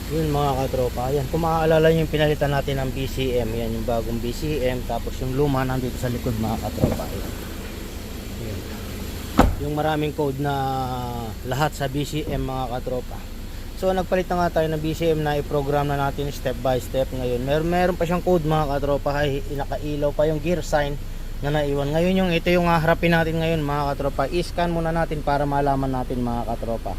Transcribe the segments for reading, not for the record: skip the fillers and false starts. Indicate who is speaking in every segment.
Speaker 1: Yun mga katropa, yan kung maaalala nyo yung pinalitan natin ng BCM, yan yung bagong BCM, tapos yung luma nandito sa likod mga katropa. Yan. Yan. Yung maraming code na lahat sa BCM mga katropa. So nagpalit na nga tayo ng BCM na i-program na natin step by step ngayon. Meron pa siyang code mga katropa, ay nakailaw pa yung gear sign na naiwan. Ngayon yung ito yung harapin natin ngayon mga katropa. I-scan muna natin para malaman natin mga katropa.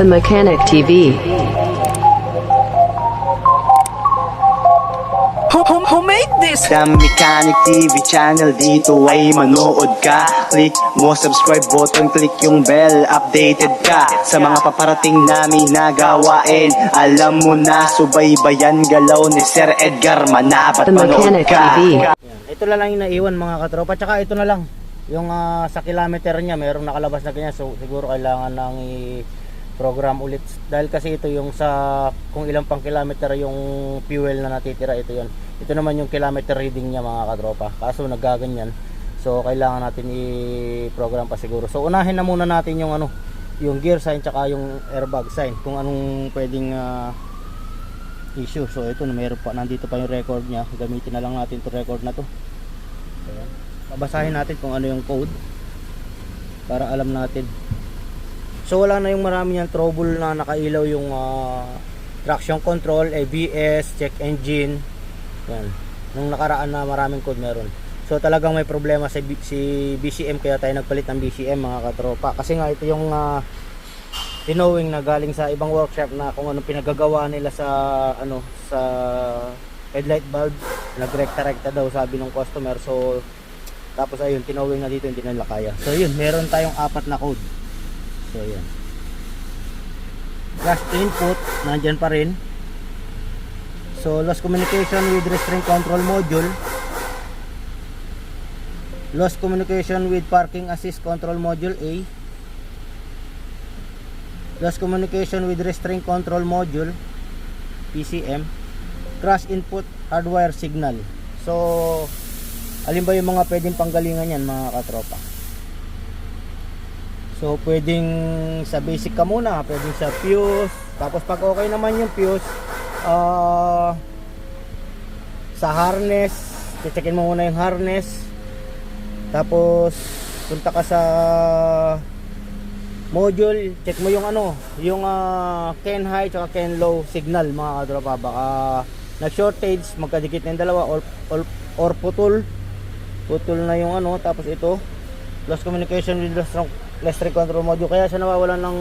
Speaker 2: The Mechanic TV.
Speaker 3: Who made this?
Speaker 4: The Mechanic TV channel, dito ay manood ka. Click mo subscribe button, click yung bell, updated ka sa mga paparating namin na gawain. Alam mo na, subaybayan galaw ni Sir Edgar Manabat.
Speaker 2: The
Speaker 4: Manood
Speaker 2: Mechanic
Speaker 4: ka.
Speaker 2: TV.
Speaker 1: Yan. Ito na lang yung naiwan mga katropa. Tsaka ito na lang yung sa kilometer niya merong nakalabas na ganyan. So siguro kailangan nang i-program ulit. Dahil kasi ito yung sa kung ilang pang kilometer yung fuel na natitira, ito yon. Ito naman yung kilometer reading niya mga katropa. Kaso naggaganyan. So kailangan natin i-program pa siguro. So unahin na muna natin yung yung gear sign tsaka yung airbag sign kung anong pwedeng issue. So ito meron pa, nandito pa yung record niya. Gamitin na lang natin to record na to. Ayan. Babasahin natin kung ano yung code para alam natin. So wala na yung marami niyang trouble na nakailaw yung traction control, ABS, check engine. Yan. Nung nakaraan na maraming code meron. So talagang may problema si BCM, kaya tayo nagpalit ng BCM mga katropa. Kasi nga ito yung tinowing na galing sa ibang workshop na kung anong pinagagawa nila sa sa headlight bulb, nagrekta-rekta daw sabi ng customer. So tapos ayun, tinowing na dito, hindi nila kaya. So yun, meron tayong 4 na code. So yan, flash input nandyan pa rin. So lost communication with restraint control module, lost communication with parking assist control module A, lost communication with restraint control module PCM, crash input hardwire signal. So alin ba yung mga pwedeng panggalingan yan mga katropa? So pwedeng sa basic ka muna, pwedeng sa fuse, tapos pag okay naman yung fuse, sa harness, checkin mo muna yung harness. Tapos punta ka sa module, check mo yung yung can high tsaka can low signal mga katropa. Baka nag shortage, magkadikit na yung dalawa, or putol na yung tapos ito lost communication with restraint control module. Kaya siya nawawalan ng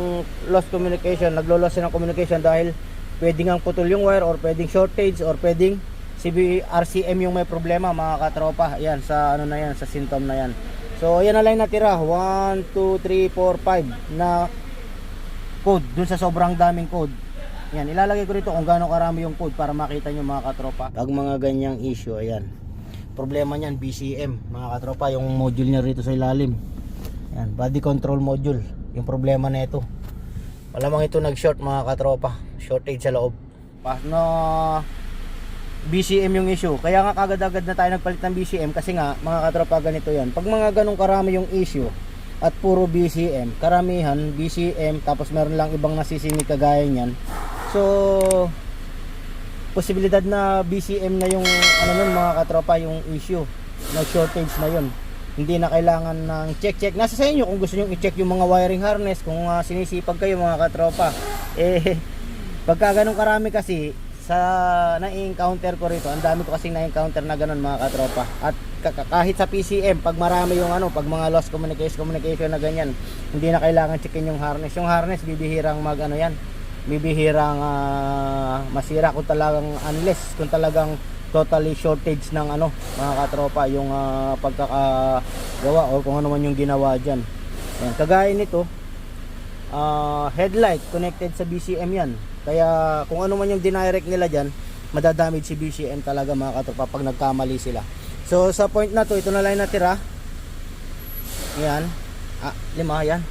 Speaker 1: lost communication, naglo-loss siya ng communication dahil pwedeng ang putol yung wire, or pwedeng shortage, or pwedeng RCM yung may problema mga katropa. Yan sa na yan, sa symptom na yan. So yan na lang natira, 1, 2, 3, 4, 5 na code dun sa sobrang daming code. Yan, ilalagay ko rito kung gaano karami yung code para makita nyo mga katropa. Pag mga ganyang issue, ayan, problema niyan BCM mga katropa, yung module niya rito sa ilalim. Yan, body control module, yung problema na ito. Malamang ito nag-short mga katropa, shortage sa loob. No, BCM yung issue. Kaya nga kagad-agad na tayo nagpalit ng BCM kasi nga mga katropa ganito yan. Pag mga ganong karami yung issue at puro BCM, karamihan BCM, tapos meron lang ibang nasisingit kagaya niyan. So posibilidad na BCM na yung nun mga katropa yung issue, nag-shortage na yun. Hindi na kailangan ng check. Nasa sa inyo kung gusto nyo i-check yung mga wiring harness, kung sinisipag kayo mga katropa. Pagka ganun karami kasi sa na-encounter ko rito, ang dami ko kasing na-encounter na ganun mga katropa. At kahit sa PCM, pag marami yung pag mga lost communication na ganyan, hindi na kailangan checkin yung harness. Yung harness bibihirang bibihirang masira kung talagang, unless kung talagang totally shortage ng mga katropa yung pagkakagawa o kung ano man yung ginawa dyan. Ayan, kagaya nito, headlight connected sa BCM yan, kaya kung ano man yung dinirect nila dyan, madadamage si BCM talaga mga katropa pag nagkamali sila. So sa point na to, ito na lang natira. Ayan, 5 yan.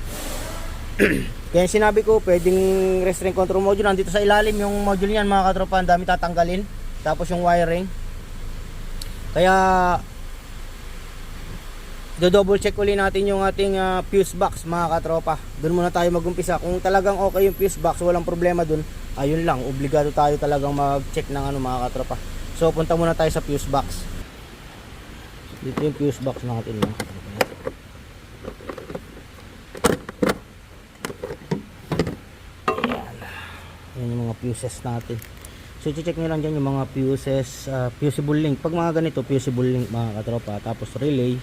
Speaker 1: Kaya sinabi ko pwedeng restraint control module, nandito sa ilalim yung module niyan mga katropa, ang dami tatanggalin. Tapos yung wiring, kaya do-double check uli natin yung ating fuse box mga katropa. Doon muna tayo mag-umpisa. Kung talagang okay yung fuse box, walang problema doon, ayun lang, obligado tayo talagang mag-check ng ano mga katropa. So punta muna tayo sa fuse box. Dito yung fuse box natin mga katropa. Ayan. Ayan yung mga fuses natin. So i-check nyo lang dyan yung mga fuses, fusible link. Pag mga ganito, fusible link mga katropa. Tapos relay,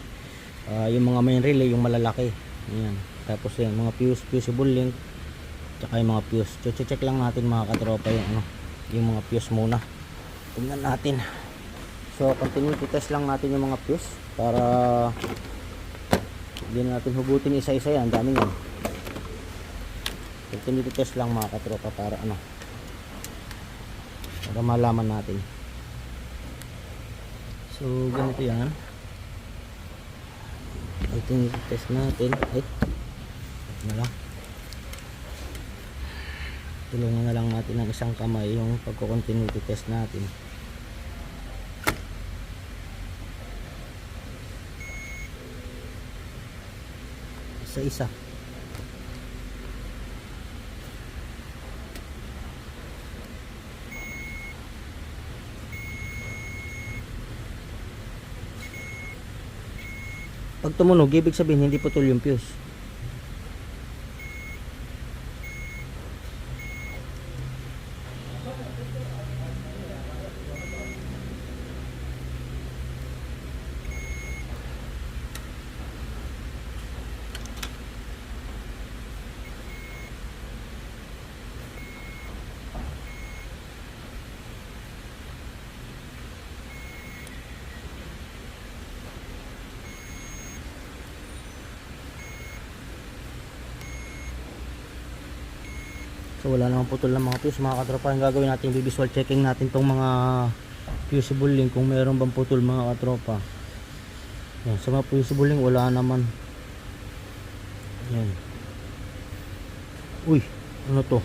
Speaker 1: yung mga main relay, yung malalaki. Ayan. Tapos yan, mga fusible link. Tsaka yung mga fuse. So check lang natin mga katropa yung, ano, yung mga fuse muna. Tingnan natin. So continuity test lang natin yung mga fuse. Para hindi natin hugutin isa-isa yan. Dami yan. Continuity test lang mga katropa para ano, para malaman natin. So ganito yan. Ito yung test natin. Ay, ito na lang. Tulungan na lang natin ng isang kamay yung pagko-continuity test natin. Isa-isa. Pag tumunog, ibig sabihin hindi putol yung fuse. So wala namang putol ng mga fuse mga katropa. Ang gagawin natin, visual checking natin tong mga fusible link kung meron bang putol mga katropa. Yan, sa mga fusible link wala naman. Yan. Uy, ano to?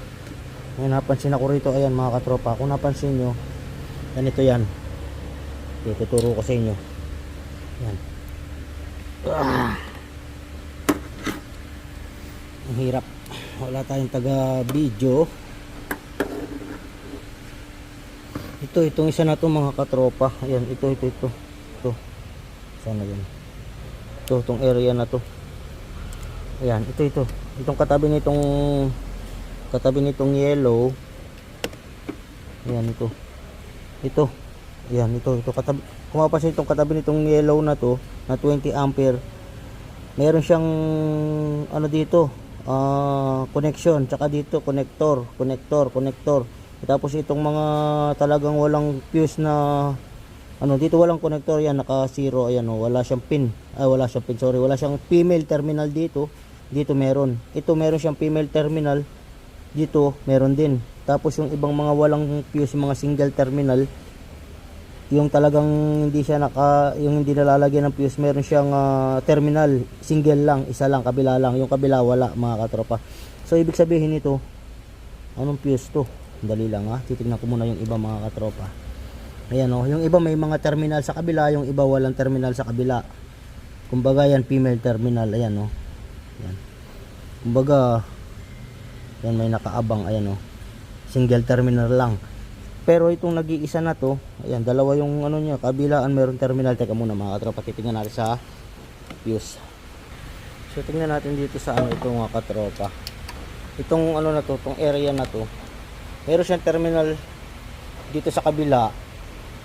Speaker 1: May napansin ako rito. Ayan mga katropa, kung napansin nyo, ganito yan. Okay, tuturo ko sa inyo. Yan. Ang hirap, wala tayong taga video. Itong isa na to mga katropa. Ayan, ito sana yan. Itong area na to. Ayan, ito itong katabi nitong yellow. Ayan, ito ayan, ito katabi. Kung mapapansin itong katabi nitong yellow na to na 20 ampere, meron siyang ano dito, connection, tsaka dito connector. Tapos itong mga talagang walang fuse na ano, dito walang connector, yan naka zero. Ayan o, wala siyang pin, wala siyang female terminal dito. Dito meron, ito meron siyang female terminal, dito meron din. Tapos yung ibang mga walang fuse, mga single terminal, yung talagang hindi siya yung hindi nalalagyan ng fuse, meron siyang terminal, single lang, isa lang, kabila lang. Yung kabila wala mga katropa. So ibig sabihin nito, anong fuse to? Dali lang ha, titignan ko muna yung iba mga katropa. Ayan o, yung iba may mga terminal sa kabila, yung iba walang terminal sa kabila. Kumbaga yan, female terminal. Ayan o, yan. Kumbaga yan, may nakaabang. Ayan o, single terminal lang. Pero itong nag-iisa na to, ayan, dalawa yung ano niya, kabilaan meron terminal. Teka muna mga katropa, titingnan natin sa fuse. So tingnan natin dito sa ano ito mga katropa. Itong ano na to, itong area na to, meron siyang terminal dito sa kabila,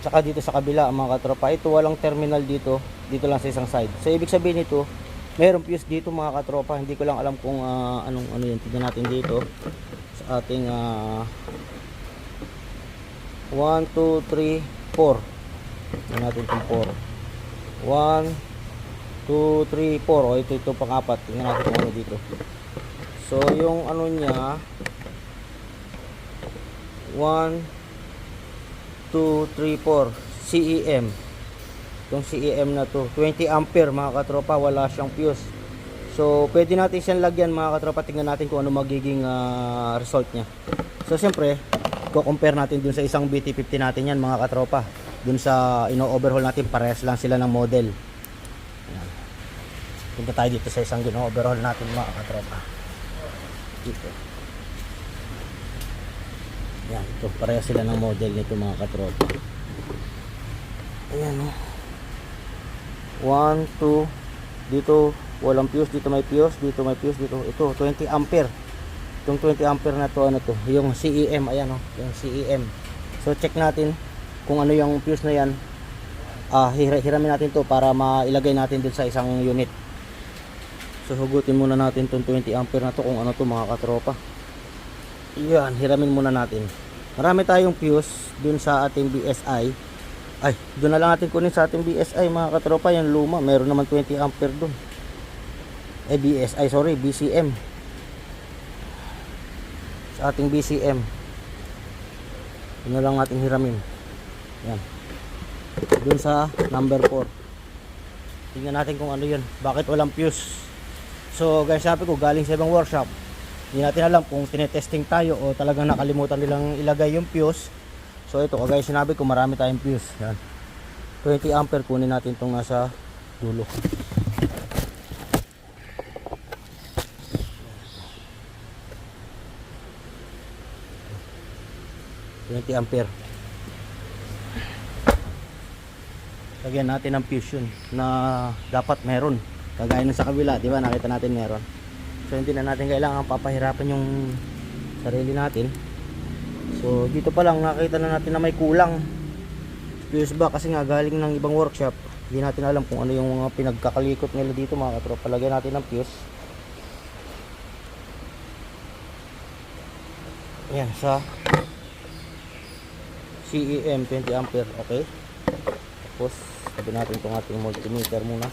Speaker 1: tsaka dito sa kabila mga katropa. Ito walang terminal dito lang sa isang side. So ibig sabihin nito, meron fuse dito mga katropa. Hindi ko lang alam kung ano yun. Tingnan natin dito sa ating 1, 2, 3, 4. Tingnan natin itong 4. 1, 2, 3, 4. O ito pang-apat. Tingnan natin kung ano dito. So yung ano niya, 1, 2, 3, 4 CEM. Itong CEM na to 20 ampere mga katropa, wala siyang fuse. So pwede natin siyang lagyan mga katropa. Tingnan natin kung ano magiging result nya. So siyempre ko-compare natin dun sa isang BT50 natin yan mga katropa. Dun sa ino-overhaul natin, parehas lang sila ng model. Ayan. Punta tayo dito sa isang gino-overhaul natin mga katropa. Dito. Yan, ito pareho sila ng model nito mga katropa. Ayan o. 1, 2. Dito walang fuse, dito may fuse, dito may fuse, dito. Ito 20 ampere. Itong 20 ampere na to, ano to? Yung CEM, ayan o, yung CEM. So check natin kung ano yung fuse na yan. Hiramin natin to para mailagay natin dun sa isang unit. So hugutin muna natin tong 20 ampere na to kung ano to mga katropa. Yan, hiramin muna natin. Marami tayong fuse dun sa ating BSI. Ay, doon na lang natin kunin sa ating BSI mga katropa, yung luma. Meron naman 20 ampere dun. BCM. Sa ating BCM. Doon na lang natin hiramin. Yan. Doon sa number 4. Tingnan natin kung ano yun. Bakit walang fuse? So guys, sabi ko galing sa ibang workshop. Hindi natin alam kung tinetesting tayo o talagang nakalimutan nilang ilagay yung fuse. So ito kagaya sinabi ko, marami tayong fuse. Yan. 20 ampere kunin natin itong nasa dulo. Ampere. Lagyan natin ng fuse yun na dapat meron. Kagaya ng sa kabila, di ba? Nakita natin meron. So hindi na natin kailangan papahirapan yung sarili natin. So dito pa lang nakita na natin na may kulang fuse ba, kasi nga galing ng ibang workshop. Hindi natin alam kung ano yung mga pinagkakalikot nila dito mga katropa. Lagyan natin ng fuse. Ayan, sa CEM 20 ampere. Okay. Tapos sabi natin itong ating multimeter muna.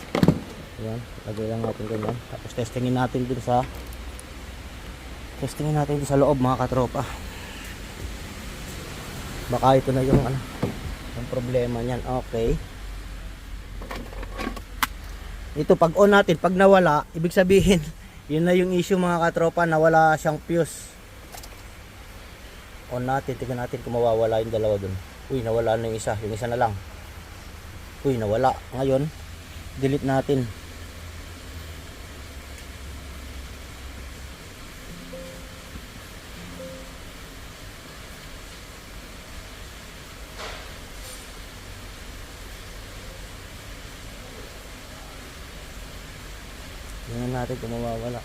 Speaker 1: Ayan, lagay lang natin ganyan. Tapos testingin natin dun sa loob mga katropa. Baka ito na yung ano, yung problema niyan. Okay. Ito pag on natin, pag nawala, ibig sabihin yun na yung issue mga katropa, nawala siyang fuse. On natin, tingnan natin kung mawawala yung dalawa dun. Uy, nawala na yung isa na lang. Uy, nawala. Ngayon, delete natin. Tingnan natin kung mawawala.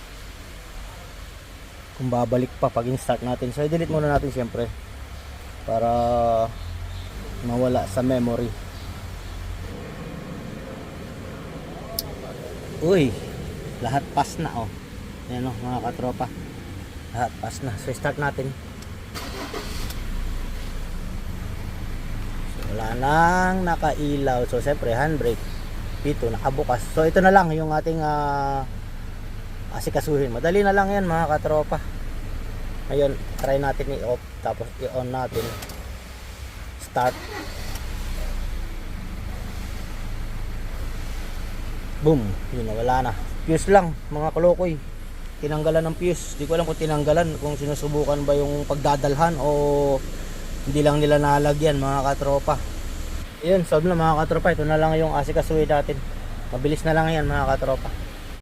Speaker 1: Kung babalik pa pag in-start natin. So i-delete muna natin siyempre para mawala sa memory. Uy, lahat pass na oh. Ayan oh mga katropa, lahat pass na. So start natin. So wala nang nakailaw. So siyempre handbrake dito nakabukas. So ito na lang yung ating asikasuhin. Madali na lang yan mga katropa. Ngayon try natin i-off, tapos i-on natin. Start. Boom, yun na, wala na. Fuse lang mga kalokoy, tinanggalan ng fuse. Di ko alam kung tinanggalan, kung sinusubukan ba yung pagdadalhan o hindi lang nila nalagyan mga katropa. Yun, solve na mga katropa. Ito na lang yung asikasuhin natin. Mabilis na lang yan mga katropa.